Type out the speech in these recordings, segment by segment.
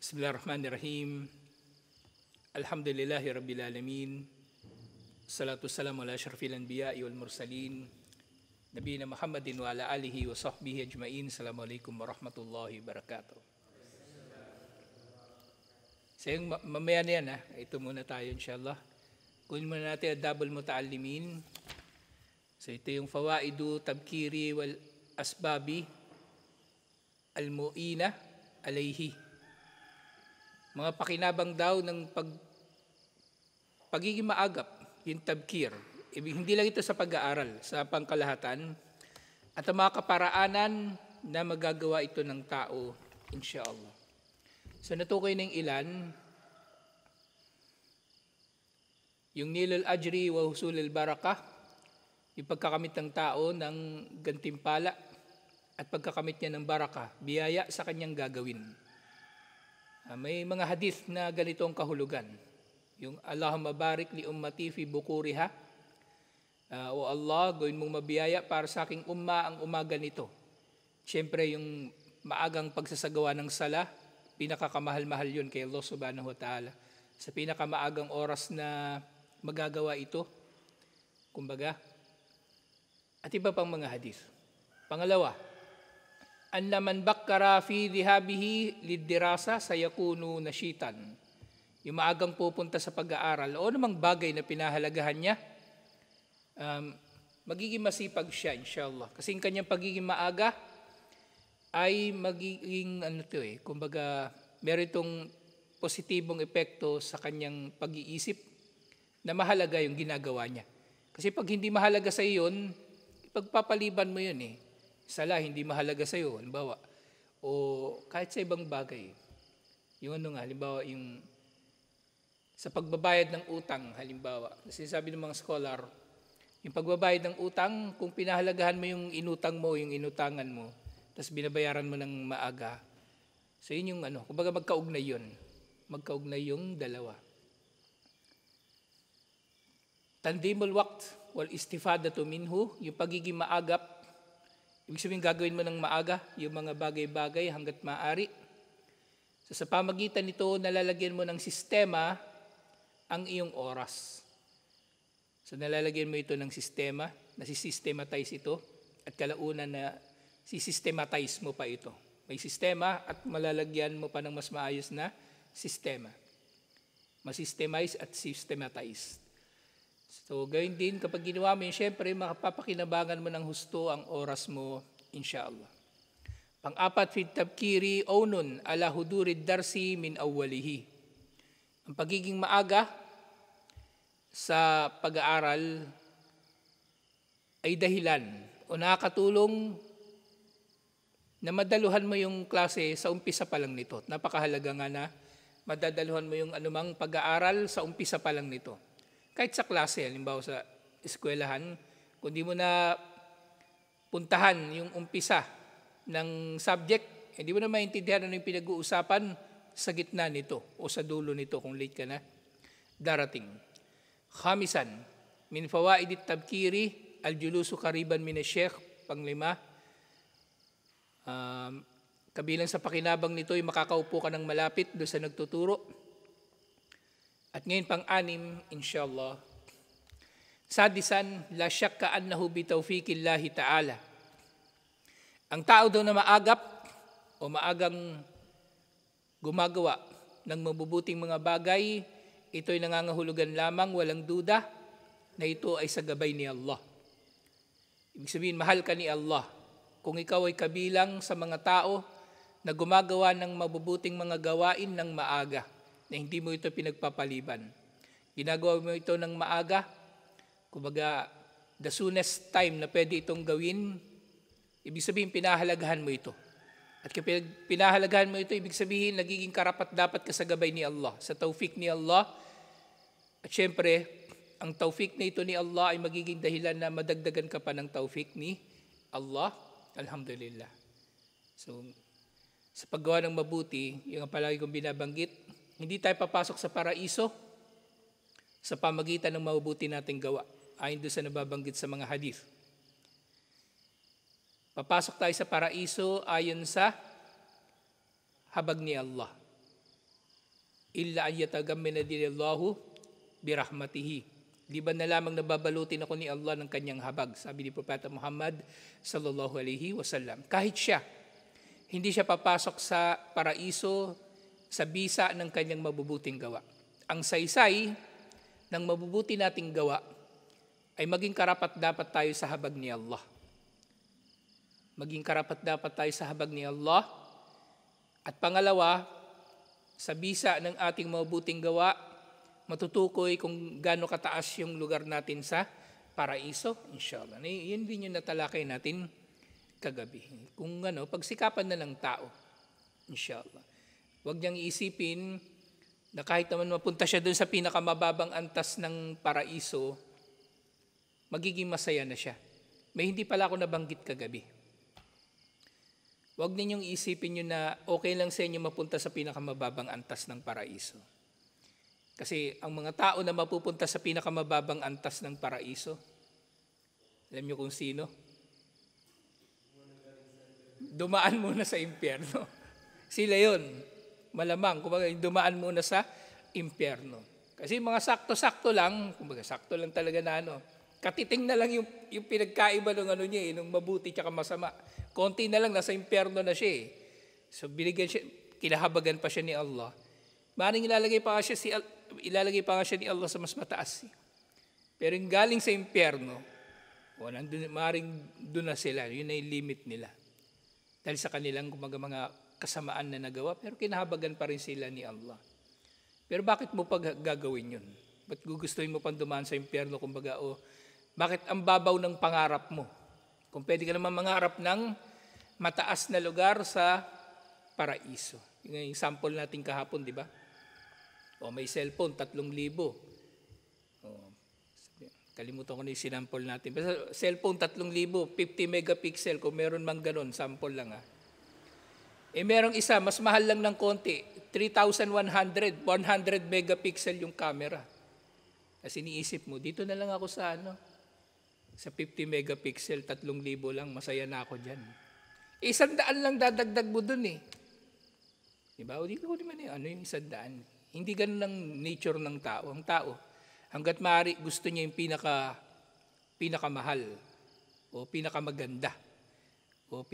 Bismillahirrahmanirrahim. Alhamdulillahi Rabbil Alamin. Salatu wassalamu ala asyrafil anbiya'i wal mursalin. Nabiyina Muhammadin wa ala alihi wa sahbihi ajma'in. Assalamualaikum warahmatullahi wabarakatuh. So yung mamaya na yan, ito muna tayo inshallah. Kunin muna natin ang Dabul Muta'allimin. So ito yung Fawaidu Tabkiri wal Asbabi Al-Mu'ina Alayhi. Mga pakinabang daw ng pagiging maagap, yung tabkir. Hindi lang ito sa pag-aaral, sa pangkalahatan. At ang mga kaparaanan na magagawa ito ng tao, insyaAllah. So natukoy ng ilan, yung nilul ajri wa husulil barakah, yung pagkakamit ng tao ng gantimpala at pagkakamit niya ng barakah, biyaya sa kanyang gagawin. May mga hadith na ganito ang kahulugan. Yung Allahumma barik li ummati fi bukuriha. O Allah, gawin mong mabiyaya para sa aking umma ang umaga nito. Siyempre yung maagang pagsasagawa ng sala, pinakakamahal-mahal yun kay Allah subhanahu wa ta'ala. Sa pinakamaagang oras na magagawa ito, kumbaga. At iba pang mga hadith. Pangalawa, anna man bakkara fi dhihabihi lidirasa sayakunu nashitan. Yung maagang pupunta sa pag-aaral o namang bagay na pinahalagahan niya, magiging masipag siya inshallah. Kasi yung kanyang pagiging maaga ay magiging kumbaga meron itong positibong epekto sa kanyang pag-iisip na mahalaga yung ginagawa niya. Kasi pag hindi mahalaga sa iyon, ipagpapaliban mo yun Sala, hindi mahalaga sa'yo, halimbawa. O kahit sa ibang bagay. Yung halimbawa, yung sa pagbabayad ng utang, halimbawa. Sinasabi ng mga scholar, yung pagbabayad ng utang, kung pinahalagahan mo yung inutang mo, yung inutangan mo, tapos binabayaran mo ng maaga, so yun yung kumbaga magkaugnay yun. Magkaugnay yung dalawa. Tandimul waqt wal istifadatu minhu, yung pagiging maagap, ibig sabihin gagawin mo ng maaga yung mga bagay-bagay hanggat maaari. So, sa pamagitan nito, nalalagyan mo ng sistema ang iyong oras. So nalalagyan mo ito ng sistema, nasisystematize ito, at kalaunan na sisystematize mo pa ito. May sistema at malalagyan mo pa ng mas maayos na sistema. Masystemize at systematize. So, gawin din, kapag ginawa mo yun, syempre, makapapakinabangan mo ng husto ang oras mo, insyaAllah. Pang-apat, fit tabkiri ownun ala hudurid darsi min awwalihi. Ang pagiging maaga sa pag-aaral ay dahilan o nakakatulong na madaluhan mo yung klase sa umpisa pa lang nito. Napakahalaga nga na madadaluhan mo yung anumang pag-aaral sa umpisa pa lang nito. Kahit sa klase, halimbawa sa eskwelahan, kung di mo na puntahan yung umpisa ng subject, hindi mo na maintindihan ano yung pinag-uusapan sa gitna nito o sa dulo nito kung late ka na darating. Khamisan, min fawaidit tabkiri, al-julusu kariban min ash-sheikh, panglima. Kabilang sa pakinabang nito ay makakaupo ka ng malapit doon sa nagtuturo. At ngayon pang-anim, inshallah, sadisan, la syakka annahu bitawfiqillahi ta'ala. Ang tao daw na maagap o maagang gumagawa ng mabubuting mga bagay, ito'y nangangahulugan lamang, walang duda, na ito ay sa gabay ni Allah. Ibig sabihin, mahal ka ni Allah. Kung ikaw ay kabilang sa mga tao na gumagawa ng mabubuting mga gawain ng maaga, na hindi mo ito pinagpapaliban. Ginagawa mo ito ng maaga, kumbaga the soonest time na pwede itong gawin, ibig sabihin pinahalagahan mo ito. At kapag pinahalagahan mo ito, ibig sabihin nagiging karapat-dapat ka sa gabay ni Allah, sa taufik ni Allah. At syempre, ang taufik na ito ni Allah ay magiging dahilan na madagdagan ka pa ng taufik ni Allah. Alhamdulillah. So, sa paggawa ng mabuti, yung palagi kong binabanggit, hindi tayo papasok sa paraiso sa pamagitan ng mabuti nating gawa. Ayon doon sa nababanggit sa mga hadith. Papasok tayo sa paraiso ayon sa habag ni Allah. illa an yatagammana dinillahu birahmatihi. Liban na lamang nababalutin ako ni Allah ng kanyang habag, sabi ni Propeta Muhammad sallallahu alaihi wasallam. Kahit siya, hindi siya papasok sa paraiso sa bisa ng kanyang mabubuting gawa. Ang saysay ng mabubuti nating gawa ay maging karapat-dapat tayo sa habag ni Allah. Maging karapat-dapat tayo sa habag ni Allah. At pangalawa, sa bisa ng ating mabuting gawa, matutukoy kung gaano kataas yung lugar natin sa paraiso, inshallah. Yun din yung natalakay natin kagabi. Kung pagsikapan na ng tao, inshallah. Huwag niyang iisipin na kahit naman mapunta siya doon sa pinakamababang antas ng paraiso, magiging masaya na siya. May hindi pala ako nabanggit kagabi. Huwag ninyong isipin nyo na okay lang sa inyo mapunta sa pinakamababang antas ng paraiso. Kasi ang mga tao na mapupunta sa pinakamababang antas ng paraiso, alam nyo kung sino? Dumaan muna sa impyerno. Sila yon, malamang, kumbaga dumaan muna sa impyerno. Kasi mga sakto-sakto lang, kumbaga sakto lang talaga na katiting na lang yung pinagkaiba ng niya, nung mabuti tsaka masama. Konti na lang, nasa impyerno na siya. So binigyan siya, kinahabagan pa siya ni Allah. Maring ilalagay pa nga siya ni Allah sa mas mataas. Pero yung galing sa impyerno, maring doon na sila, yun na yung limit nila. Dahil sa kanilang mga kasamaan na nagawa, pero kinahabagan pa rin sila ni Allah. Pero bakit mo pa gagawin yun? Ba't gugustuhin mo pang dumaan sa impyerno? Kumbaga, bakit ang babaw ng pangarap mo? Kung pwede ka naman mangarap ng mataas na lugar sa paraiso. Yung sample natin kahapon, di ba? May cellphone, 3,000. Kalimutan ko na yung sinample natin. Basta cellphone, 3,000, 50 megapixel, kung meron mang ganon, sample lang . Merong isa, mas mahal lang ng konti, 3,100, 100 megapixel yung camera. Kasi iniisip mo, dito na lang ako sa sa 50 megapixel, 3,000 lang, masaya na ako dyan. 100 lang dadagdag mo dun . Diba? O dito ko naman yung 100. Hindi ganun ang nature ng tao. Ang tao, hanggat maaari gusto niya yung pinakamahal, o pinakamaganda, o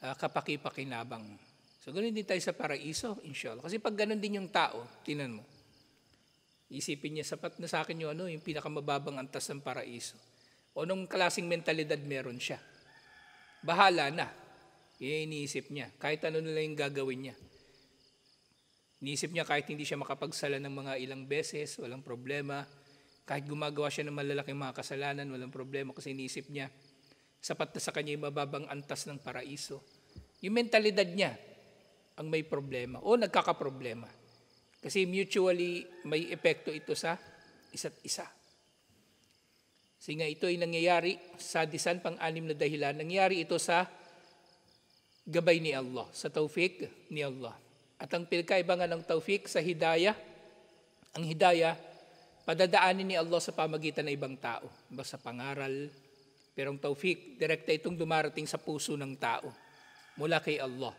kapaki-pakinabang. So ganun din tayo sa paraiso, inshallah. Kasi pag ganun din yung tao, tinan mo, isipin niya, sapat na sa akin yung pinakamababang antas ng paraiso. O nung klaseng mentalidad meron siya. Bahala na. Yan iniisip niya. Kahit ano nila yung gagawin niya. Iniisip niya kahit hindi siya makapagsala ng mga ilang beses, walang problema. Kahit gumagawa siya ng malalaking mga kasalanan, walang problema. Kasi iniisip niya, sapat na sa kanya yung mababang antas ng paraiso. Yung mentalidad niya ang may problema o nagkakaproblema. Kasi mutually may epekto ito sa isa't isa. Kasi nga ito ay nangyayari sa sadisan, pang-anim na dahilan. Nangyayari ito sa gabay ni Allah, sa tawfiq ni Allah. At ang pinagkaiba ng tawfiq sa hidayah, ang hidayah, padadaanin ni Allah sa pamagitan ng ibang tao. Sa pangaral, pero ang tawfiq, direkta itong dumarating sa puso ng tao mula kay Allah.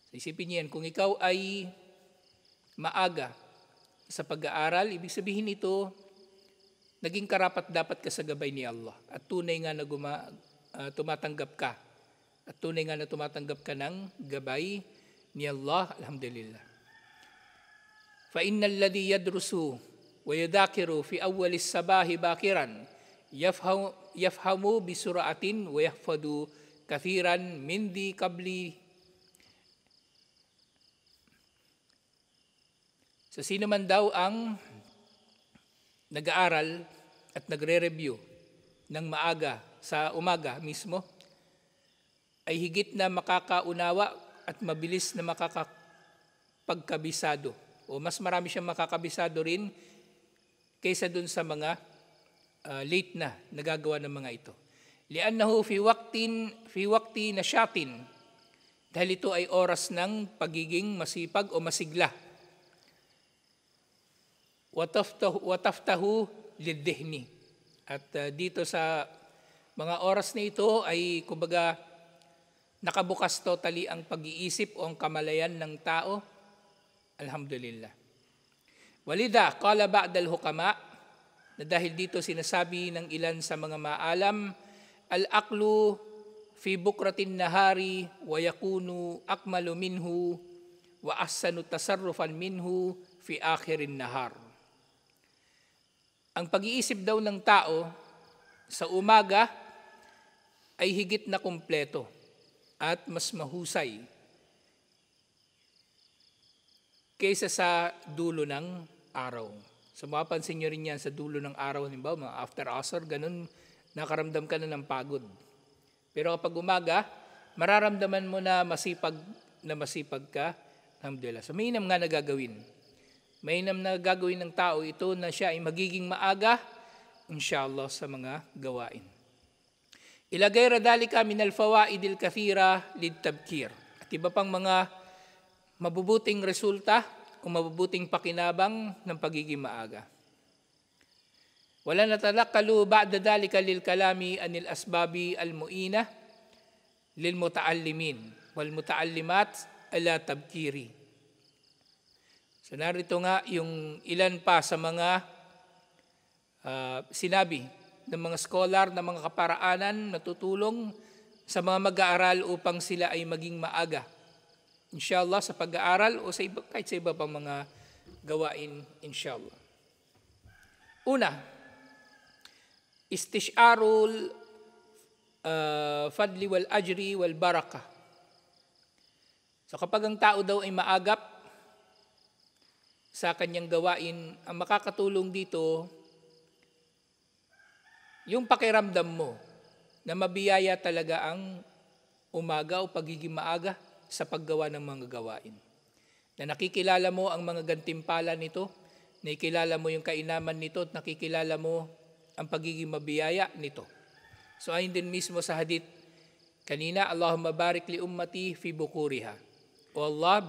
So, isipin niyo yan, kung ikaw ay maaga sa pag-aaral, ibig sabihin ito, naging karapat-dapat ka sa gabay ni Allah at tunay nga na tumatanggap ka. At tunay nga na tumatanggap ka ng gabay ni Allah, alhamdulillah. Fa innal ladhi yadrusu wa yadhakiru fi awwalis sabahi bakiran yafhamu bi sur'atin wa yahfadu kathiran min di qabli. So sino man daw ang nag-aaral at nagre-review ng maaga sa umaga mismo, ay higit na makakaunawa at mabilis na makakapagkabisado. O mas marami siyang makakabisado rin kaysa dun sa mga late na nagagawa ng mga ito. Li'annahu fi waqti nasyatin, dahil ito ay oras ng pagiging masipag o masigla. Wataftahu lidihni. At dito sa mga oras na ito ay kumbaga nakabukas totally ang pag-iisip o ang kamalayan ng tao Alhamdulillah. Walidha, qala ba'd al-hukama, na dahil dito sinasabi ng ilan sa mga maalam, al-aqlu fi bukratin nahari wa yakunu akmalu minhu wa ahsanu tasarrufan minhu fi akhirin nahar. Ang pag-iisip daw ng tao sa umaga ay higit na kumpleto at mas mahusay kaysa sa dulo ng araw. So mapapansin nyo rin yan sa dulo ng araw, halimbawa mga after asar, ganun, nakaramdam ka na ng pagod. Pero kapag umaga, mararamdaman mo na masipag ka, alhamdulillah. So mainam nga na gagawin. Mainam na gagawin ng tao ito na siya ay magiging maaga, inshallah, sa mga gawain. Ilagay radalika min al-fawaidil kathira lid-tabkir. At iba pang mga mabubuting resulta o mabubuting pakinabang ng pagiging maaga. Wala natalakalu ba'da dalika lil kalami anil asbabi al-mu'ina lil muta'allimin wal muta'allimat ala tabkiri. So narito nga yung ilan pa sa mga sinabi ng mga scholar, ng mga kaparaanan na tutulong sa mga mag-aaral upang sila ay maging maaga. Inshallah sa pag-aaral o sa iba, kahit sa iba pang mga gawain, inshallah. Una, istisharul fadli wal ajri wal baraka. So kapag ang tao daw ay maagap sa kanyang gawain, ang makakatulong dito, yung pakiramdam mo na mabiyaya talaga ang umaga o pagiging maaga sa paggawa ng mga gawain. Na nakikilala mo ang mga gantimpala nito, nakikilala mo yung kainaman nito, at nakikilala mo ang pagiging mabiyaya nito. So ayun din mismo sa hadith kanina, Allahumma barik li ummati fi bukuriha. O Allah,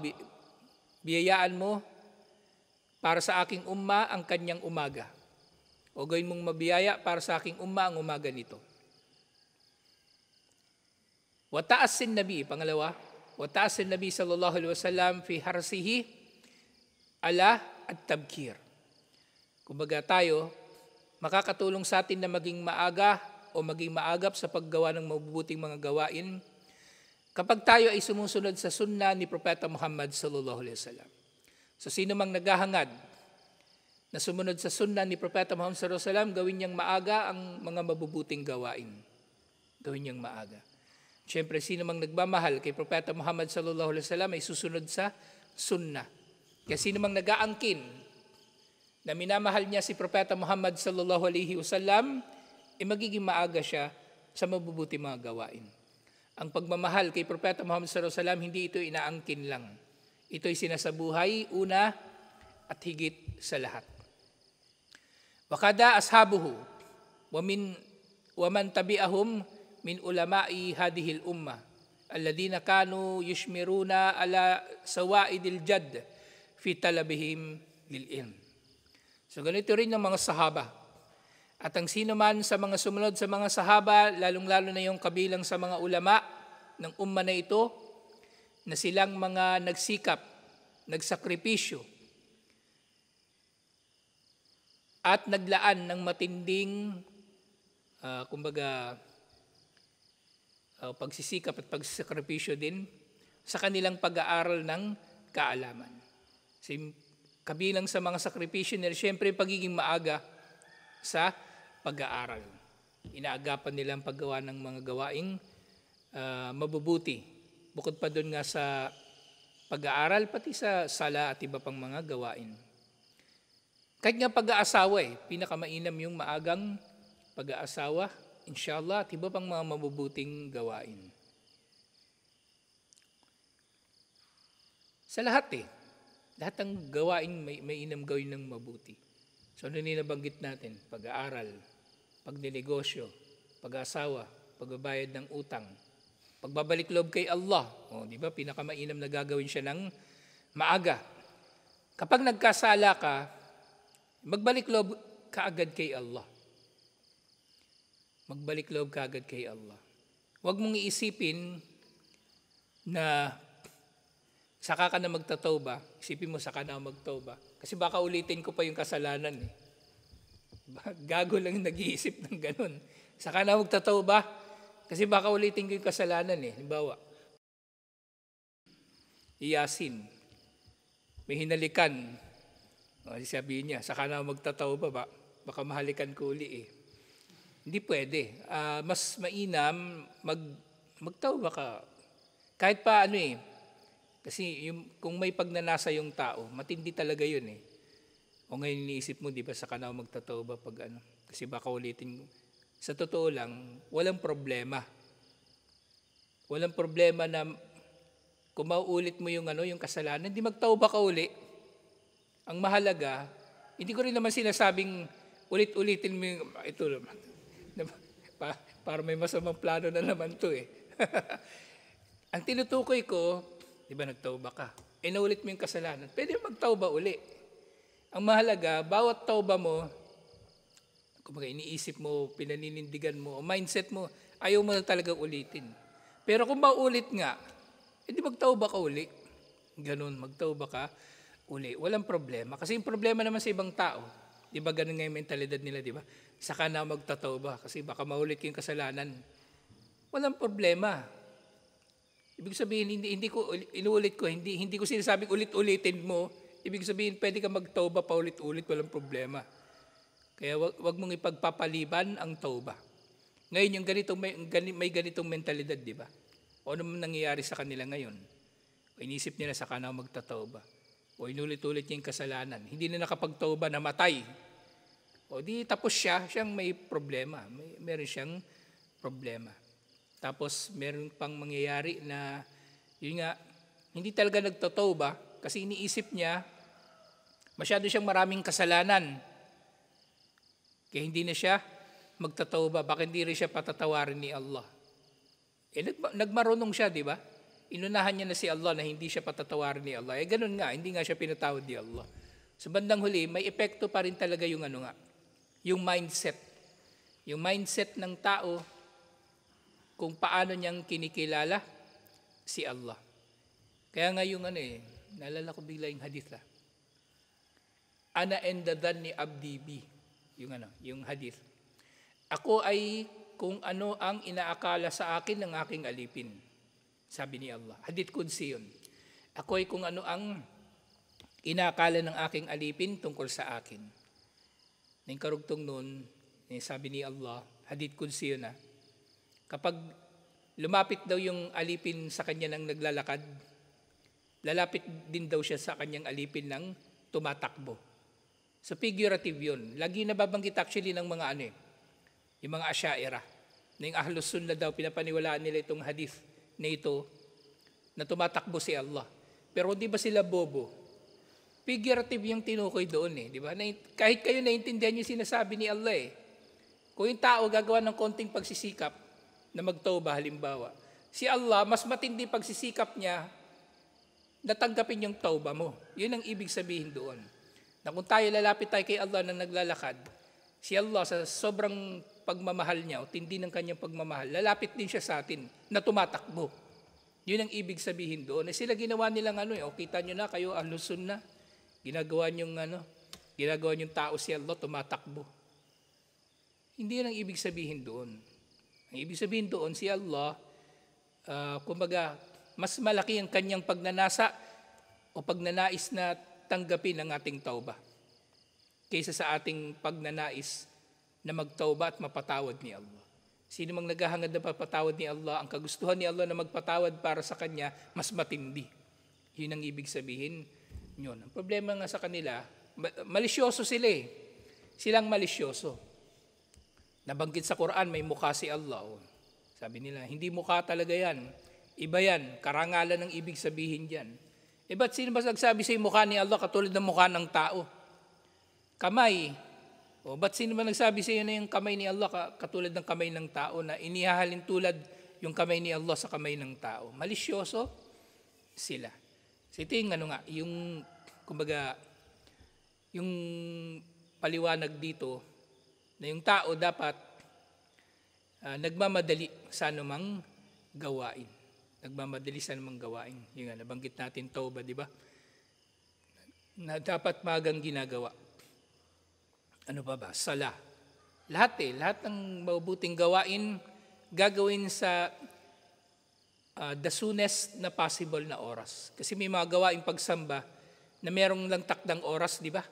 biyayaan mo para sa aking umma ang kanyang umaga. O gawin mong mabiyaya para sa aking umma ang umaga nito. Wa ta'assin nabi, pangalawa, wa ta'assin nabi sallallahu alaihi wasallam fi harsihi ala at-tabkir. Kumbaga tayo, makakatulong sa atin na maging maaga o maging maagap sa paggawa ng mabubuting mga gawain kapag tayo ay sumusunod sa sunna ni Propeta Muhammad sallallahu alaihi wasallam. So sino mang naghahangad na sumunod sa sunna ni Propeta Muhammad sallallahu alaihi wasallam, gawin niyang maaga ang mga mabubuting gawain. Gawin niyang maaga. Siyempre, sino mang nagmamahal kay Propeta Muhammad sallallahu alaihi wasallam ay susunod sa sunna. Kaya sino mang nag-aangkin na minamahal niya si Propeta Muhammad sallallahu alaihi wasallam, ay magiging maaga siya sa mabubuti mga gawain. Ang pagmamahal kay Propeta Muhammad sallallahu alaihi wasallam, hindi ito inaangkin lang. Ito'y sinasabuhay, una at higit sa lahat. Wakada ashabuhu wa man tabi'ahum min ulama'i hadihil umma alladhina kanu yushmiruna ala sawaidil jadd fi talabihim lil ilm. So ganito rin ng mga sahaba. At ang sino man sa mga sumunod sa mga sahaba, lalong-lalo na yung kabilang sa mga ulama ng umma na ito, na silang mga nagsikap, nagsakripisyo, at naglaan ng matinding pagsisikap at pagsakripisyo din sa kanilang pag-aaral ng kaalaman. Kabilang sa mga sakripisyo nila, siyempre pagiging maaga sa pag-aaral. Inaagapan nila ang paggawa ng mga gawaing mabubuti. Bukod pa doon nga sa pag-aaral, pati sa sala at iba pang mga gawain. Kahit nga pag-aasawa pinakamainam yung maagang pag-aasawa, inshallah, at iba pang mga mabubuting gawain. Sa lahat lahat ng gawain may inam gawin ng mabuti. So ano ninabanggit natin? Pag-aaral, pagninegosyo, pag-aasawa, pagbabayad ng utang, pagbabalik loob kay Allah. Di ba? Pinakamainam na gagawin siya ng maaga. Kapag nagkasala ka, magbalik loob kaagad kay Allah. Magbalik loob kaagad kay Allah. Huwag mong iisipin na saka ka na magtatawba, isipin mo saka na magtawba. Kasi baka ulitin ko pa yung kasalanan eh. Gago lang yung nag-iisip ng ganun. Saka na magtatawba, kasi baka ulitin ko yung kasalanan eh. Halimbawa, iyasin, may hinalikan. Sabihin niya, saka na magtatawba ba? Baka mahalikan ko uli eh. Hindi pwede. Mas mainam magtawba ka. Kahit pa ano eh. Kasi kung may pagnanasa yung tao, matindi talaga yun eh. O ngayon iniisip mo, di ba, saka na magtatawba pag ano. Kasi baka ulitin. Sa totoo lang, walang problema. Walang problema na kung mauulit mo yung kasalanan, hindi magtawba ka uli. Ang mahalaga, hindi ko rin naman sinasabing ulit-ulitin mo yung, ito naman. Para may masamang plano na naman to eh. Ang tinutukoy ko, di ba nagtawba ka? Naulit mo yung kasalanan. Pwede magtawba uli. Ang mahalaga, bawat tawba mo, kumbaga iniisip mo, pinaninindigan mo, o mindset mo, ayaw mo na talagang ulitin. Pero kung maulit nga, edi magtawba ka uli. Ganun, magtawba ka uli. Walang problema. Kasi yung problema naman sa ibang tao, di ba ganun nga yung mentalidad nila, di ba? Saka na magtatawba kasi baka maulit yung kasalanan. Walang problema. Ibig sabihin, hindi ko inuulit ko, hindi ko sinasabing ulit-ulitin mo. Ibig sabihin, pwede ka magtawba pa ulit-ulit, walang problema. Kaya wag mong ipagpapaliban ang tawba. Ngayon, yung may ganitong mentalidad, di ba? O ano nangyayari sa kanila ngayon? O inisip nila saka na magtatawba. O inulit-ulit niya yung kasalanan. Hindi na nakapagtawba, namatay. O di tapos siyang may problema. Meron siyang problema. Tapos meron pang mangyayari na, yun nga, hindi talaga nagtatawba kasi iniisip niya, masyado siyang maraming kasalanan. Kaya hindi na siya magtatawba. Bakit hindi rin siya patatawarin ni Allah? Nagmarunong siya, di ba? Inunahan niya na si Allah na hindi siya patatawarin ni Allah. Ganun nga, hindi nga siya pinatawad ni Allah. Sa bandang huli, may epekto pa rin talaga yung yung mindset. Yung mindset ng tao, kung paano niyang kinikilala si Allah. Kaya nga yung naalala ko bigla yung hadith Ana endadan ni abdi bi. Yung hadith. Ako ay kung ano ang inaakala sa akin ng aking alipin. Sabi ni Allah. Hadith Qudsi yun. Ako ay kung ano ang inaakala ng aking alipin tungkol sa akin. Nang karugtong nun, sabi ni Allah, Hadith Qudsi yun kapag lumapit daw yung alipin sa kanya ng naglalakad, lalapit din daw siya sa kanyang alipin ng tumatakbo. So figurative yun. Lagi nababanggit actually ng mga yung mga Asy'ariyah, na yung Ahlus Sunnah daw, pinapaniwalaan nila itong hadith na ito, na tumatakbo si Allah. Pero di ba sila bobo? Figurative yung tinukoy doon di ba? Kahit kayo naintindihan yung sinasabi ni Allah Kung yung tao gagawa ng konting pagsisikap, na magtawba halimbawa, si Allah, mas matindi pagsisikap niya, natanggapin yung tawba mo. Yun ang ibig sabihin doon. Na kung tayo lalapit tayo kay Allah na naglalakad, si Allah sa sobrang pagmamahal niya o tindi ng kanyang pagmamahal, lalapit din siya sa atin na tumatakbo. Yun ang ibig sabihin doon. Sila ginawa nilang kita nyo na kayo Ahlus Sunnah, ginagawa niyong tao si Allah tumatakbo. Hindi yun ang ibig sabihin doon. Ang ibig sabihin doon, si Allah, kumbaga, mas malaki ang kanyang pagnanasa o pagnanais na tanggapin ang ating tawba kaysa sa ating pagnanais na magtawba at mapatawad ni Allah. Sino mang naghahangad na mapatawad ni Allah, ang kagustuhan ni Allah na magpatawad para sa kanya, mas matindi. Yun ang ibig sabihin yun. Ang problema nga sa kanila, malisyoso sila Silang malisyoso. Nabanggit sa Quran, may mukha si Allah. Sabi nila, hindi mukha talaga yan. Iba yan, karangalan ang ibig sabihin dyan. Ba't sino ba nagsabi sa mukha ni Allah katulad ng mukha ng tao? Kamay. Ba't sino ba nagsabi sa iyo na yung kamay ni Allah katulad ng kamay ng tao na inihahalin tulad yung kamay ni Allah sa kamay ng tao? Malisyoso sila. So ito yung kumbaga, yung paliwanag dito, na yung tao dapat nagmamadali sa anumang gawain. nagmamadali sa namang gawain. Yung nga, nabanggit natin tauba, di ba? Na dapat magang ginagawa. Ano pa ba? Sala. Lahat ng mabubuting gawain, gagawin sa the soonest na possible na oras. Kasi may mga gawain pagsamba na merong lang takdang oras, di ba?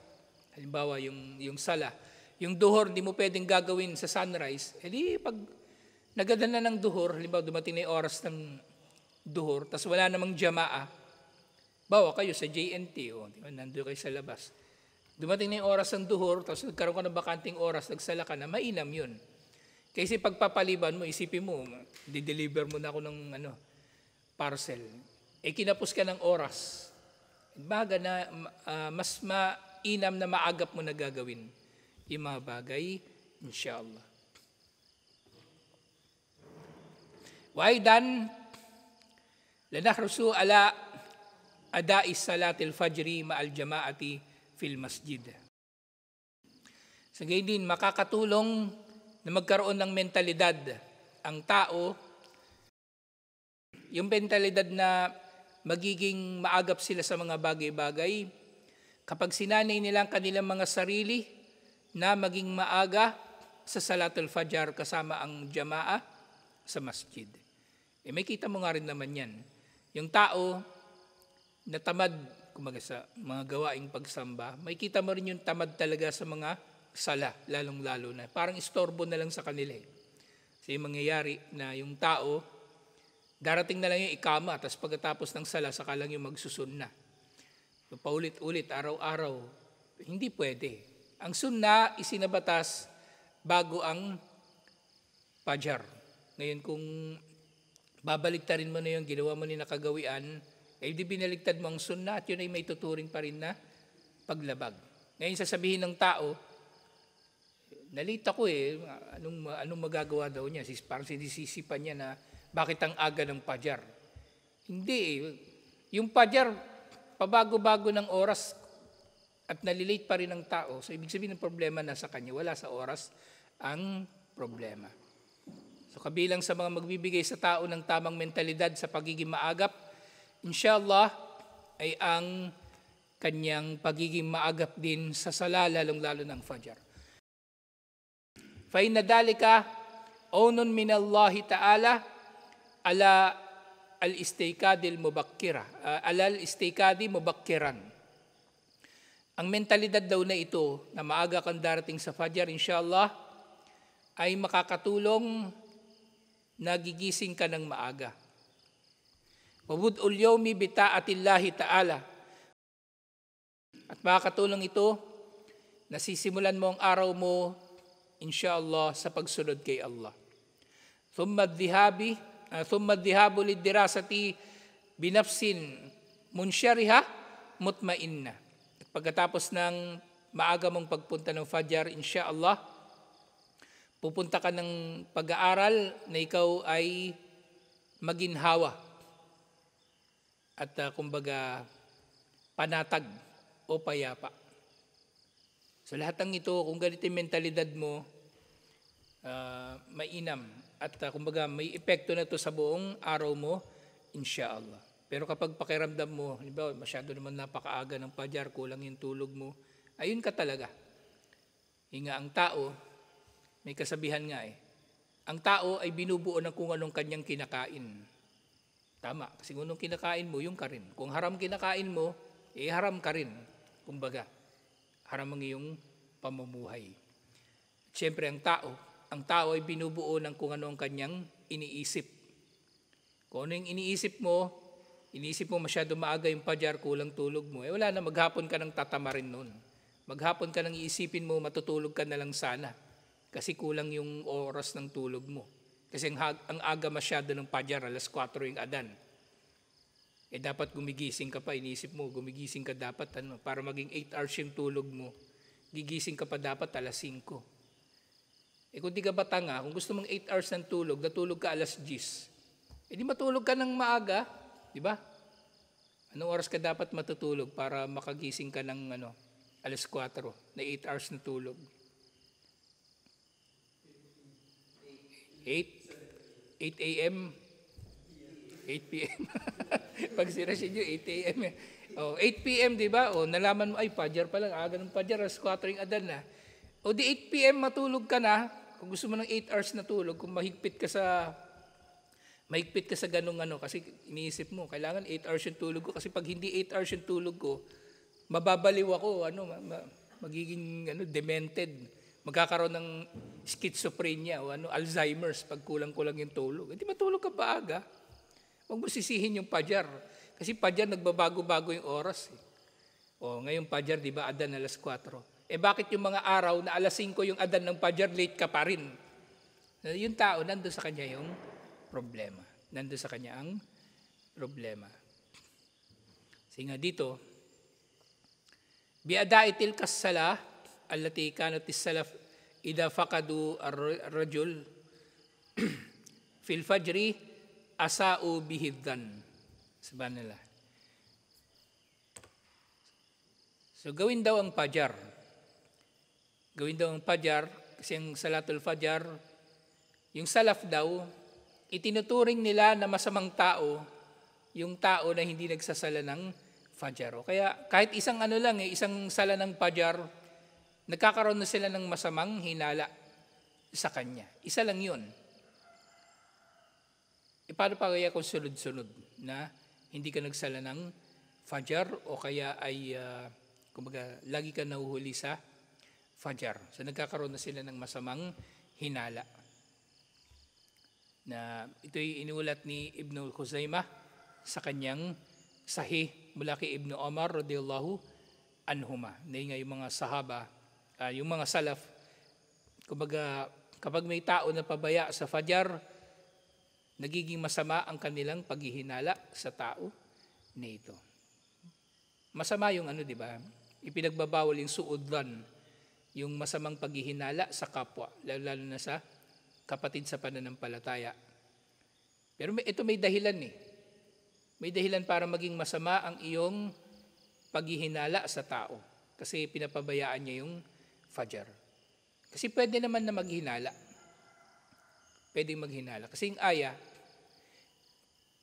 Halimbawa, yung sala. Yung duhor, di mo pwedeng gagawin sa sunrise. Eh pag nagada na ng duhor, halimbawa dumating na yung oras ng duhur, tas wala namang jamaa, bawa kayo sa JNT, diba, nandun kayo sa labas. Dumating na yung oras ng duhur, tapos nagkaroon ka ng bakanting oras, nagsala ka na, mainam yun. Kasi pagpapaliban mo, isipin mo, di-deliver mo na ako ng parcel. Kinapos ka ng oras. Baga na, mas mainam na maagap mo na gagawin yung mga bagay, inshallah. Waidan, lanahrusu ala adai salatil fajri ma'al jama'ati fil masjid. Sa gayon din, makakatulong na magkaroon ng mentalidad ang tao, yung mentalidad na magiging maagap sila sa mga bagay-bagay kapag sinanay nila ang kanilang mga sarili na maging maaga sa salatul fajr kasama ang jama'a sa masjid. May kita mo nga rin naman yan. Yung tao na tamad, kumaga sa mga gawaing pagsamba, may kita mo rin yung tamad talaga sa mga sala, lalong-lalo na. Parang istorbo na lang sa kanila. Kasi yung mangyayari na yung tao, darating na lang yung ikama, tapos pagkatapos ng sala, saka lang yung magsusunna. So, paulit-ulit, araw-araw, hindi pwede. Ang sunna, isinabatas bago ang fajar. Ngayon kung babaligtarin mo na yung ginawa mo ni nakagawian, di binaligtad mo ang sunna at yun ay may tuturing pa rin na paglabag. Ngayon sasabihin ng tao, nalita ko anong magagawa daw niya? Parang sinisisipan niya na bakit ang aga ng fajar? Hindi Yung fajar, pabago-bago ng oras at nalilate pa rin ang tao. So ibig sabihin ng problema nasa kanya, wala sa oras ang problema. So kabilang sa mga magbibigay sa tao ng tamang mentalidad sa pagiging maagap, inshallah ay ang kanyang pagiging maagap din sa sala, lalong-lalo ng fajar. Fa inna dalika aunun minallahi ta'ala ala al-istiqadil mubakkira, ala al-istiqadi mubakkiran. Ang mentalidad daw na ito na maaga kang darating sa fajar, inshallah, ay makakatulong na gigising ka ng maaga. Wabud'ul yawmi bita'atillahi ta'ala. At makakatulong ito, nasisimulan mo ang araw mo, inshallah, sa pagsunod kay Allah. Thumma dhihabu lidirasati binafsin munsyariha mutmainna. At pagkatapos ng maaga mong pagpunta ng fajar, inshallah, pupunta ka ng pag-aaral na ikaw ay maginhawa at kumbaga panatag o payapa. So lahat ng ito, kung ganito yung mentalidad mo, mainam at kumbaga may epekto na ito sa buong araw mo, inshallah. Pero kapag pakiramdam mo, halimbawa masyado naman napakaaga ng fajar, kulang yung tulog mo, ayun ka talaga. Hinga ang tao, may kasabihan nga ang tao ay binubuo ng kung anong kanyang kinakain. Tama, kasi kung anong kinakain mo, yung ka rin. Kung haram kinakain mo, haram ka rin. Kumbaga, haram ang iyong pamumuhay. Siyempre, ang tao ay binubuo ng kung ano ang kanyang iniisip. Kung ano yung iniisip mo masyado maaga yung fajar, kulang tulog mo, wala na, maghapon ka nang tatamarin nun. Maghapon ka nang iisipin mo, matutulog ka na lang sana. Kasi kulang yung oras ng tulog mo. Kasi ang aga masyado ng fajar, 4:00 yung adan. Dapat gumigising ka pa, iniisip mo, gumigising ka dapat, para maging 8 hours yung tulog mo, gigising ka pa dapat 5:00. Kung di ka ba tanga, kung gusto mong 8 hours ng tulog, natulog ka 10:00. Di matulog ka ng maaga, di ba? Anong oras ka dapat matutulog para makagising ka ng 4:00 na 8 hours na tulog? 8 a.m. 8 p.m. Pag sinasya nyo, 8 a.m. eh. O, 8 p.m., di ba? O, nalaman mo, ay, Fajar pa lang, aga ng Fajar, alas 4 yung adan na. O, di 8 p.m. matulog ka na. Kung gusto mo ng 8 hours na tulog, kung mahigpit ka sa ganung kasi iniisip mo, kailangan 8 hours yung tulog ko. Kasi pag hindi 8 hours yung tulog ko, mababaliw ako, magiging demented. Magkakaroon ng schizophrenia o Alzheimer's pag kulang-kulang yung tulog. Hindi matulog ka pa aga. Huwag mo sisihin yung Fajar. Kasi Fajar nagbabago-bago yung oras. O ngayon Fajar, di ba, adan alas 4. Bakit yung mga araw na alas 5 yung adan ng Fajar, late ka pa rin? Yung tao, nandun sa kanya yung problema. Nandun sa kanya ang problema. Kasi nga dito, bi'ada'i tilka as-salah allati kanat as-salaf idha faqadu ar-rajul fil fajri asa'u bihi dhann. Subhanallah. So gawin daw ang Fajar. Gawin daw ang Fajar kasi ang salatul Fajar, yung salaf daw, itinuturing nila na masamang tao yung tao na hindi nagsasala ng Fajar. O kaya kahit isang isang sala ng Fajar, nagkakaroon na sila ng masamang hinala sa kanya. Isa lang yun. Paano pa kaya kung sunod-sunod na hindi ka nagsala ng Fajar o kaya ay lagi ka nahuhuli sa Fajar. So nagkakaroon na sila ng masamang hinala. Na ito'y inulat ni Ibn Khuzaimah sa kanyang Sahih mula kay Ibn Umar radiyallahu anhuma. Na yung mga sahaba, yung mga salaf, kapag may tao na pabaya sa Fajar, nagiging masama ang kanilang paghihinala sa tao na ito. Masama yung di ba? Ipinagbabawal yung suudlan, yung masamang paghihinala sa kapwa, lalo na sa kapatid sa pananampalataya. Pero ito may dahilan May dahilan para maging masama ang iyong paghihinala sa tao. Kasi pinapabayaan niya yung Fajar. Kasi pwede naman na maghinala. Pwede maghinala. Kasi yung aya,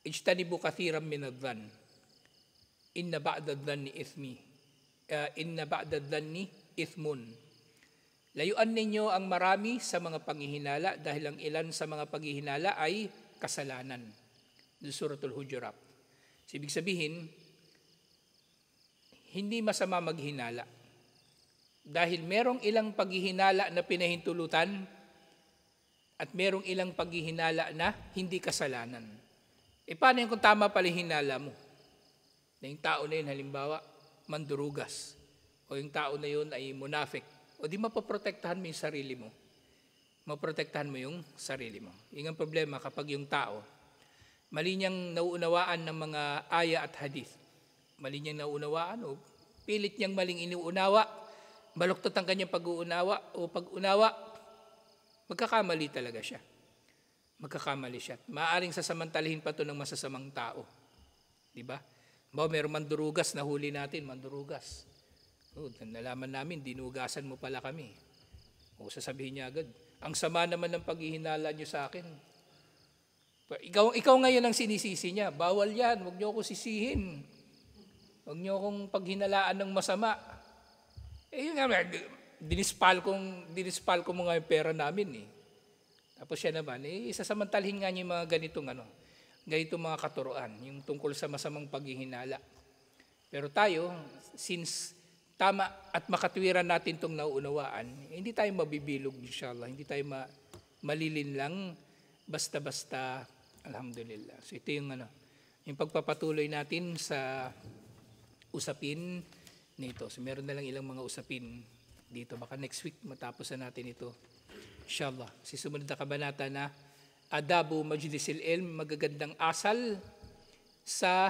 ijtanibu kathiran minadhan. Inna ba'dadhan ni ithmi. Inna ba'dadhan ni ithmun. Layuan ninyo ang marami sa mga panghihinala dahil ang ilan sa mga paghihinala ay kasalanan. Suratul Hujurat. So, ibig sabihin, hindi masama maghinala. Dahil merong ilang paghihinala na pinahintulutan at merong ilang paghihinala na hindi kasalanan. Paano yun kung tama pala hinala mo? Na yung tao na yun, halimbawa, mandurugas. O yung tao na yun ay munafik. O di mapaprotektahan mo yung sarili mo. Maprotektahan mo yung sarili mo. Yung ang problema kapag yung tao, mali niyang nauunawaan ng mga aya at hadith. Mali niyang nauunawaan o pilit niyang maling iniunawa, baluktot ang kanyang pag-uunawa o pag-unawa, magkakamali talaga siya. Magkakamali siya. Maaring sasamantalahin pa ito ng masasamang tao. Diba? Mayroong mandurugas na huli natin, mandurugas. Nalaman namin, dinugasan mo pala kami. O sasabihin niya agad, ang sama naman ng paghihinala niyo sa akin. Ikaw ngayon ang sinisisi niya. Bawal yan, huwag niyo ako sisihin. Huwag niyo akong paghinalaan ng masama. Yun nga, dinispal ko mo nga yung pera namin Tapos siya naman, isasamantalhin nga niya yung mga ganitong mga katuroan, yung tungkol sa masamang paghihinala. Pero tayo, since tama at makatwiran natin itong nauunawaan, hindi tayo mabibilog inshallah, hindi tayo malilin lang basta-basta, alhamdulillah. So ito yung yung pagpapatuloy natin sa usapin nito. So meron na lang ilang mga usapin dito. Baka next week matapos na natin ito. Inshallah. Si sumunod na kabanata na Adabu Majlisil Ilm, magagandang asal sa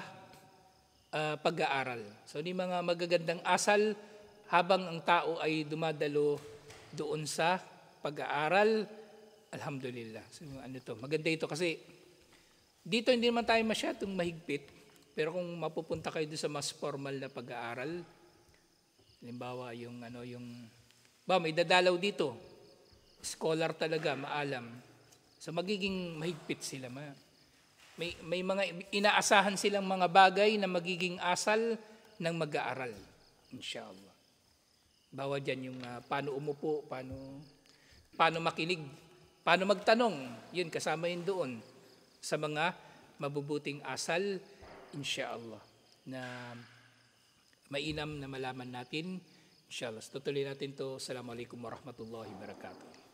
pag-aaral. So ni mga magagandang asal habang ang tao ay dumadalo doon sa pag-aaral, alhamdulillah. So maganda ito kasi dito hindi naman tayo masyadong mahigpit, pero kung mapupunta kayo doon sa mas formal na pag-aaral, halimbawa may dadalaw dito, scholar talaga, maalam. So magiging mahigpit sila. May mga inaasahan silang mga bagay na magiging asal ng mag-aaral. Inshallah. Bawa dyan yung paano umupo, paano makinig, paano magtanong. Yun, kasama yun doon sa mga mabubuting asal, inshallah, na mainam na malaman natin. Inshallah. Tutuloy natin to. Assalamualaikum warahmatullahi wabarakatuh.